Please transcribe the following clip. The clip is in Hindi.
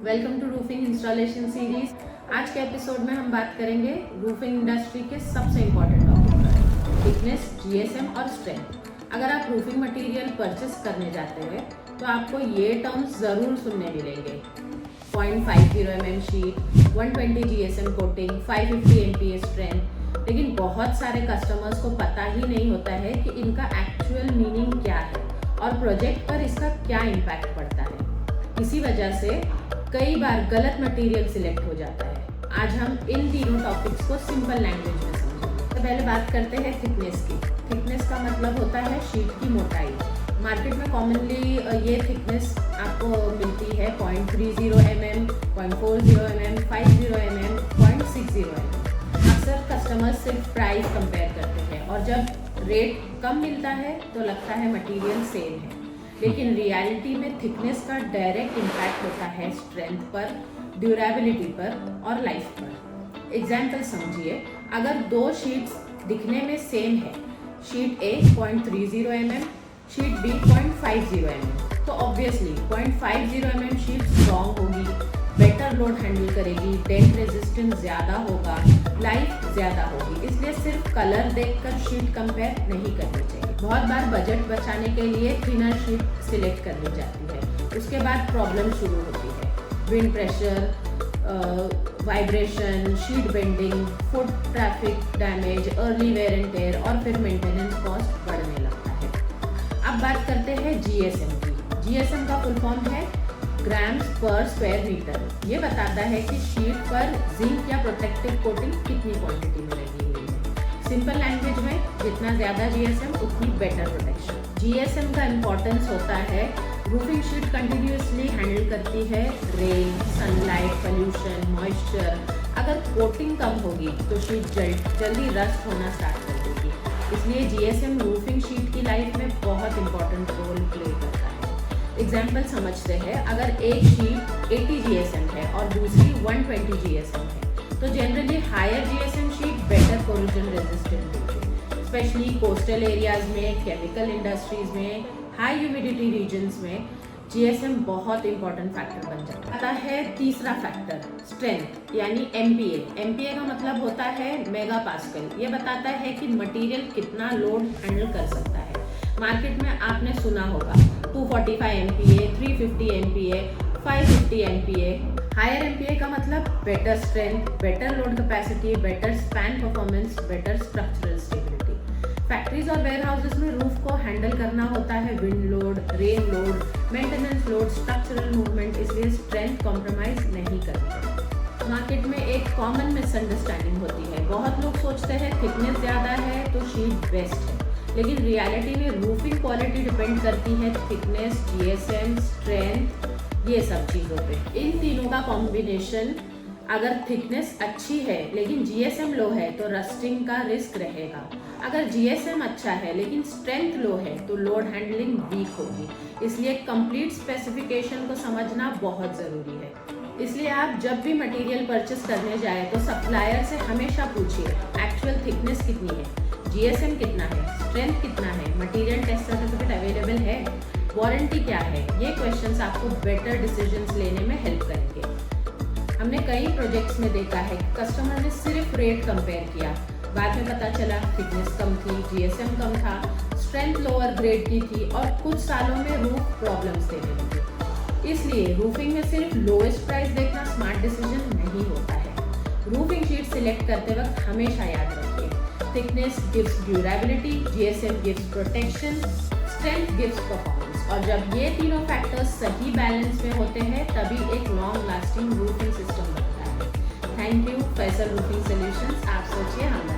Welcome to roofing installation series. आज के एपिसोड में हम बात करेंगे रूफिंग इंडस्ट्री के सबसे इम्पोर्टेंट टॉपिक पर, थिकनेस, जीएसएम और स्ट्रेंथ। अगर आप रूफिंग मटेरियल परचेस करने जाते हैं तो आपको ये टर्म्स ज़रूर सुनने मिलेंगे। 0.50 mm sheet, 120 GSM coating, 550 MPa strength. लेकिन बहुत सारे कस्टमर्स को पता ही नहीं होता है कि इनका एक्चुअल मीनिंग क्या है और प्रोजेक्ट पर इसका क्या इम्पैक्ट पड़ता है। इसी वजह से कई बार गलत मटेरियल सिलेक्ट हो जाता है। आज हम इन तीनों टॉपिक्स को सिंपल लैंग्वेज में समझेंगे। तो पहले बात करते हैं थिकनेस की। थिकनेस का मतलब होता है शीट की मोटाई। मार्केट में कॉमनली ये थिकनेस आपको मिलती है 0.30 mm, 0.40 mm, 50 mm, 0.60 mm। अक्सर कस्टमर्स सिर्फ प्राइस कंपेयर करते हैं और जब रेट कम मिलता है तो लगता है मटेरियल सेम है, लेकिन रियलिटी में थिकनेस का डायरेक्ट इम्पैक्ट होता है स्ट्रेंथ पर, ड्यूरेबिलिटी पर और लाइफ पर। एग्जाम्पल समझिए, अगर दो शीट्स दिखने में सेम है, शीट ए 0.30 mm, शीट बी 0.50 mm, तो ऑब्वियसली 0.50 mm शीट स्ट्रॉन्ग होगी, बेटर लोड हैंडल करेगी, डेंट रेजिस्टेंस ज़्यादा होगा, लाइफ ज़्यादा होगी। इसलिए सिर्फ कलर देखकर शीट कंपेयर नहीं करनी चाहिए। बहुत बार बजट बचाने के लिए थिनर शीट सिलेक्ट कर ली जाती है। उसके बाद प्रॉब्लम शुरू होती है, wind pressure, vibration, sheet bending, foot traffic damage, early wear and tear और फिर मेंटेनेंस कॉस्ट बढ़ने लगता है। अब बात करते हैं जीएसएम की। जीएसएम का फुल फॉर्म है ग्राम्स पर स्क्वायर मीटर। ये बताता है कि शीट पर जिंक या प्रोटेक्टिव कोटिंग कितनी क्वांटिटी में लगी हुई है। सिंपल लैंग्वेज में जितना ज़्यादा जीएसएम उतनी बेटर प्रोटेक्शन। जीएसएम का इम्पोर्टेंस होता है, रूफिंग शीट कंटिन्यूसली हैंडल करती है रेन, सनलाइट, पोल्यूशन, मॉइस्चर। अगर कोटिंग कम होगी तो शीट जल्दी रस्ट होना स्टार्ट कर देगी। इसलिए जीएसएम रूफिंग शीट की लाइफ में बहुत इंपॉर्टेंट रोल प्ले करता है। एग्जाम्पल समझते हैं, अगर एक शीट 80 जीएसएम है और दूसरी 120 जीएसएम है, तो generally higher GSM sheet better corrosion resistant होती है। स्पेशली कोस्टल एरियाज में, केमिकल इंडस्ट्रीज में, हाई ह्यूमिडिटी रीजन्स में जीएसएम बहुत इंपॉर्टेंट फैक्टर बन जाता है। तीसरा फैक्टर स्ट्रेंथ यानी एमपीए। एमपीए का मतलब होता है मेगा पास्कल। ये बताता है कि मटेरियल कितना लोड हैंडल कर सकता है। मार्केट में आपने सुना होगा 245 MPa, 350 MPa, 550 MPa। Higher MPa का मतलब better strength, better load capacity, better span performance, better structural stability. Factories और वेयर हाउसेज में रूफ को हैंडल करना होता है wind load, rain load, maintenance load, structural movement, इसलिए स्ट्रेंथ कॉम्प्रोमाइज नहीं करनी। मार्केट में एक कॉमन मिसअंडरस्टैंडिंग होती है। बहुत लोग सोचते हैं थिकनेस ज़्यादा है तो शीट बेस्ट है, लेकिन रियलिटी में रूफिंग क्वालिटी डिपेंड करती है थिकनेस, जीएसएम, स्ट्रेंथ, ये सब चीज़ों पे। इन तीनों का कॉम्बिनेशन, अगर थिकनेस अच्छी है लेकिन जीएसएम लो है तो रस्टिंग का रिस्क रहेगा। अगर जीएसएम अच्छा है लेकिन स्ट्रेंथ लो है तो लोड हैंडलिंग वीक होगी। इसलिए कंप्लीट स्पेसिफिकेशन को समझना बहुत ज़रूरी है। इसलिए आप जब भी मटेरियल परचेस करने जाए तो सप्लायर से हमेशा पूछिए एक्चुअल थिकनेस कितनी है, जीएसएम कितना है, स्ट्रेंथ कितना है, मटेरियल टेस्ट सर्टिफिकेट अवेलेबल है, वारंटी क्या है। ये क्वेश्चंस आपको बेटर डिसीजंस लेने में हेल्प करेंगे। हमने कई प्रोजेक्ट्स में देखा है कि कस्टमर ने सिर्फ रेट कंपेयर किया, बाद में पता चला थिकनेस कम थी, जीएसएम कम था, स्ट्रेंथ लोअर ग्रेड की थी और कुछ सालों में रूफ प्रॉब्लम्स देने लगी। इसलिए रूफिंग में सिर्फ लोएस्ट प्राइस देखना स्मार्ट डिसीजन नहीं होता है। रूफिंग शीट सिलेक्ट करते वक्त हमेशा याद रखिए, thickness gives durability, GSM gives protection, strength gives performance. और जब ये तीनों फैक्टर्स सही बैलेंस में होते हैं तभी एक लॉन्ग लास्टिंग रूफिंग सिस्टम बनता है। Thank you Faisal roofing solutions. आप सोचिए, हम